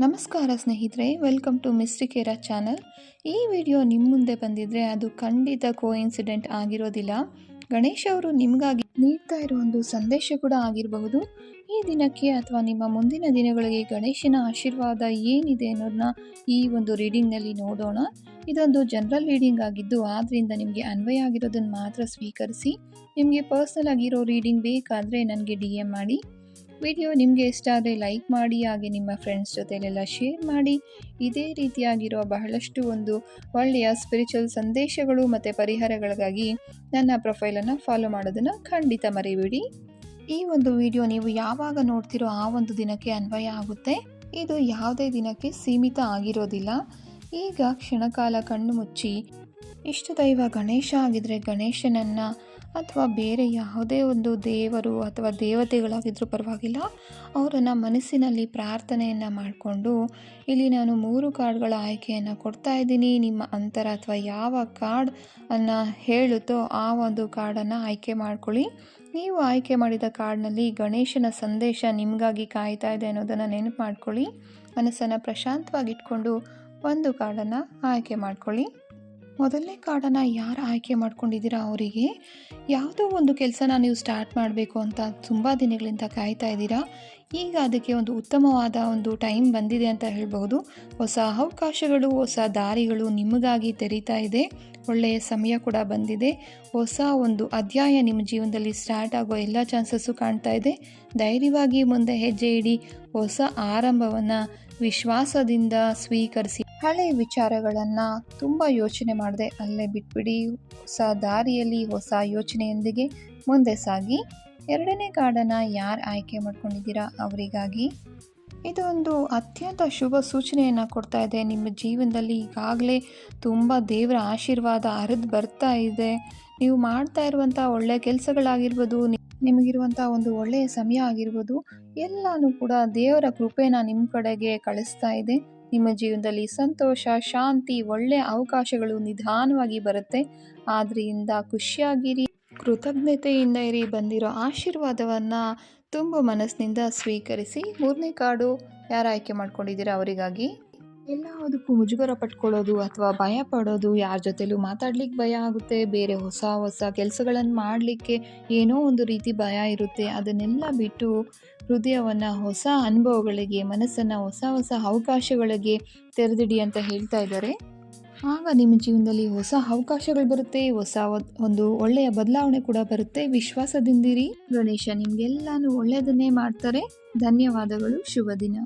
ನಮಸ್ಕಾರ ಸ್ನೇಹಿತರೆ, welcome to ಮಿಸ್ಟಿಕೇರಾ channel. ಈ ವಿಡಿಯೋ ನಿಮ್ಮ ಮುಂದೆ ಬಂದಿದ್ರೆ ಅದು ಖಂಡಿತ ಕೋಇನ್ಸಿಡೆಂಟ್ ಆಗಿರೋದಿಲ್ಲ. ಗಣೇಶ್ ಅವರು ನಿಮಗಾಗಿ ನೀಡ್ತಾ ಇರೋ ಒಂದು ಸಂದೇಶ ಕೂಡ ಆಗಿರಬಹುದು. ಈ ದಿನಕ್ಕೆ ಅಥವಾ ನಿಮ್ಮ ಮುಂದಿನ ದಿನಗಳಿಗೆ ಗಣೇಶನ ಆಶೀರ್ವಾದ ಏನಿದೆ ಅನ್ನೋದನ್ನ ಈ ಒಂದು ರೀಡಿಂಗ್ನಲ್ಲಿ ನೋಡೋಣ. ಇದೊಂದು ಜನರಲ್ ರೀಡಿಂಗ್ ಆಗಿದ್ದು ಆದ್ದರಿಂದ ನಿಮಗೆ ಅನ್ವಯ ಆಗಿರೋದನ್ನು ಮಾತ್ರ ಸ್ವೀಕರಿಸಿ. ನಿಮಗೆ ಪರ್ಸನಲ್ ಆಗಿರೋ ರೀಡಿಂಗ್ ಬೇಕಾದರೆ ನನಗೆ DM ಮಾಡಿ. ವಿಡಿಯೋ ನಿಮಗೆ ಇಷ್ಟ ಆದರೆ ಲೈಕ್ ಮಾಡಿ, ಹಾಗೆ ನಿಮ್ಮ ಫ್ರೆಂಡ್ಸ್ ಜೊತೆಲೆಲ್ಲ ಶೇರ್ ಮಾಡಿ. ಇದೇ ರೀತಿಯಾಗಿರೋ ಬಹಳಷ್ಟು ಒಂದು ಒಳ್ಳೆಯ ಸ್ಪಿರಿಚುವಲ್ ಸಂದೇಶಗಳು ಮತ್ತು ಪರಿಹಾರಗಳಿಗಾಗಿ ನನ್ನ ಪ್ರೊಫೈಲನ್ನು ಫಾಲೋ ಮಾಡೋದನ್ನು ಖಂಡಿತ ಮರಿಬೇಡಿ. ಈ ಒಂದು ವಿಡಿಯೋ ನೀವು ಯಾವಾಗ ನೋಡ್ತಿರೋ ಆ ಒಂದು ದಿನಕ್ಕೆ ಅನ್ವಯ ಆಗುತ್ತೆ. ಇದು ಯಾವುದೇ ದಿನಕ್ಕೆ ಸೀಮಿತ ಆಗಿರೋದಿಲ್ಲ. ಈಗ ಕ್ಷಣಕಾಲ ಕಣ್ಣು ಮುಚ್ಚಿ ಇಷ್ಟ ದೈವ ಗಣೇಶ ಆಗಿದ್ರೆ ಗಣೇಶನನ್ನು ಅಥವಾ ಬೇರೆ ಯಾವುದೇ ಒಂದು ದೇವರು ಅಥವಾ ದೇವತೆಗಳಾಗಿದ್ದರೂ ಪರವಾಗಿಲ್ಲ, ಅವರನ್ನು ಮನಸ್ಸಿನಲ್ಲಿ ಪ್ರಾರ್ಥನೆಯನ್ನು ಮಾಡಿಕೊಂಡು ಇಲ್ಲಿ ನಾನು 3 ಕಾರ್ಡ್ಗಳ ಆಯ್ಕೆಯನ್ನು ಕೊಡ್ತಾ ಇದ್ದೀನಿ. ನಿಮ್ಮ ಅಂತರ ಅಥವಾ ಯಾವ ಕಾರ್ಡ್ ಅನ್ನು ಹೇಳುತ್ತೋ ಆ ಒಂದು ಕಾರ್ಡನ್ನು ಆಯ್ಕೆ ಮಾಡ್ಕೊಳ್ಳಿ. ನೀವು ಆಯ್ಕೆ ಮಾಡಿದ ಕಾರ್ಡ್ನಲ್ಲಿ ಗಣೇಶನ ಸಂದೇಶ ನಿಮಗಾಗಿ ಕಾಯ್ತಾ ಇದೆ ಅನ್ನೋದನ್ನು ನೆನಪು ಮಾಡ್ಕೊಳ್ಳಿ. ಮನಸ್ಸನ್ನು ಪ್ರಶಾಂತವಾಗಿಟ್ಕೊಂಡು ಒಂದು ಕಾರ್ಡನ್ನು ಆಯ್ಕೆ ಮಾಡ್ಕೊಳ್ಳಿ. ಮೊದಲನೇ ಕಾರ್ಡನ್ನು ಯಾರು ಆಯ್ಕೆ ಮಾಡ್ಕೊಂಡಿದ್ದೀರಾ ಅವರಿಗೆ ಯಾವುದೋ ಒಂದು ಕೆಲಸನ ನೀವು ಸ್ಟಾರ್ಟ್ ಮಾಡಬೇಕು ಅಂತ ತುಂಬ ದಿನಗಳಿಂದ ಕಾಯ್ತಾ ಇದ್ದೀರಾ. ಈಗ ಅದಕ್ಕೆ ಒಂದು ಉತ್ತಮವಾದ ಒಂದು ಟೈಮ್ ಬಂದಿದೆ ಅಂತ ಹೇಳ್ಬೋದು. ಹೊಸ ಅವಕಾಶಗಳು, ಹೊಸ ದಾರಿಗಳು ನಿಮಗಾಗಿ ತೆರೀತಾ ಇದೆ. ಒಳ್ಳೆಯ ಸಮಯ ಕೂಡ ಬಂದಿದೆ. ಹೊಸ ಒಂದು ಅಧ್ಯಾಯ ನಿಮ್ಮ ಜೀವನದಲ್ಲಿ ಸ್ಟಾರ್ಟ್ ಆಗೋ ಎಲ್ಲ ಚಾನ್ಸಸ್ಸು ಕಾಣ್ತಾ ಇದೆ. ಧೈರ್ಯವಾಗಿ ಮುಂದೆ ಹೆಜ್ಜೆ ಇಡಿ. ಹೊಸ ಆರಂಭವನ್ನು ವಿಶ್ವಾಸದಿಂದ ಸ್ವೀಕರಿಸಿ. ಹಳೆಯ ವಿಚಾರಗಳನ್ನು ತುಂಬ ಯೋಚನೆ ಮಾಡದೆ ಅಲ್ಲೇ ಬಿಟ್ಬಿಡಿ. ಹೊಸ ದಾರಿಯಲ್ಲಿ ಹೊಸ ಯೋಚನೆಯೊಂದಿಗೆ ಮುಂದೆ ಸಾಗಿ. ಎರಡನೇ ಕಾರ್ಡನ್ನು ಯಾರು ಆಯ್ಕೆ ಮಾಡ್ಕೊಂಡಿದ್ದೀರಾ ಅವರಿಗಾಗಿ ಇದೊಂದು ಅತ್ಯಂತ ಶುಭ ಸೂಚನೆಯನ್ನು ಕೊಡ್ತಾ ಇದೆ. ನಿಮ್ಮ ಜೀವನದಲ್ಲಿ ಈಗಾಗಲೇ ತುಂಬ ದೇವರ ಆಶೀರ್ವಾದ ಹರಿದು ಬರ್ತಾ ಇದೆ. ನೀವು ಮಾಡ್ತಾ ಇರುವಂಥ ಒಳ್ಳೆಯ ಕೆಲಸಗಳಾಗಿರ್ಬೋದು, ನಿಮಗಿರುವಂಥ ಒಂದು ಒಳ್ಳೆಯ ಸಮಯ ಆಗಿರ್ಬೋದು, ಎಲ್ಲನೂ ಕೂಡ ದೇವರ ಕೃಪೆನ ನಿಮ್ಮ ಕಡೆಗೆ ಕಳಿಸ್ತಾ ಇದೆ. ನಿಮ್ಮ ಜೀವನದಲ್ಲಿ ಸಂತೋಷ, ಶಾಂತಿ, ಒಳ್ಳೆಯ ಅವಕಾಶಗಳು ನಿಧಾನವಾಗಿ ಬರುತ್ತೆ. ಆದ್ದರಿಂದ ಖುಷಿಯಾಗಿರಿ, ಕೃತಜ್ಞತೆಯಿಂದ ಇರಿ. ಬಂದಿರೋ ಆಶೀರ್ವಾದವನ್ನು ತುಂಬ ಮನಸ್ಸಿನಿಂದ ಸ್ವೀಕರಿಸಿ. 3ನೇ ಕಾರ್ಡು ಯಾರು ಆಯ್ಕೆ ಮಾಡ್ಕೊಂಡಿದ್ದೀರಾ ಅವರಿಗಾಗಿ ಎಲ್ಲದಕ್ಕೂ ಮುಜುಗರ ಪಟ್ಕೊಳ್ಳೋದು ಅಥವಾ ಭಯ ಪಡೋದು, ಯಾರ ಜೊತೆಲೂ ಮಾತಾಡ್ಲಿಕ್ಕೆ ಭಯ ಆಗುತ್ತೆ, ಬೇರೆ ಹೊಸ ಹೊಸ ಕೆಲಸಗಳನ್ನು ಮಾಡಲಿಕ್ಕೆ ಏನೋ ಒಂದು ರೀತಿ ಭಯ ಇರುತ್ತೆ. ಅದನ್ನೆಲ್ಲ ಬಿಟ್ಟು ಹೃದಯವನ್ನು ಹೊಸ ಅನುಭವಗಳಿಗೆ, ಮನಸ್ಸನ್ನು ಹೊಸ ಹೊಸ ಅವಕಾಶಗಳಿಗೆ ತೆರೆದಿಡಿ ಅಂತ ಹೇಳ್ತಾ ಇದ್ದಾರೆ. ಆಗ ನಿಮ್ಮ ಜೀವನದಲ್ಲಿ ಹೊಸ ಅವಕಾಶಗಳು ಬರುತ್ತೆ, ಹೊಸ ಒಂದು ಒಳ್ಳೆಯ ಬದಲಾವಣೆ ಕೂಡ ಬರುತ್ತೆ. ವಿಶ್ವಾಸದಿಂದಿರಿ. ಗಣೇಶ ನಿಮಗೆಲ್ಲಾನು ಒಳ್ಳೆಯದನ್ನೇ ಮಾಡ್ತಾರೆ. ಧನ್ಯವಾದಗಳು. ಶುಭ ದಿನ.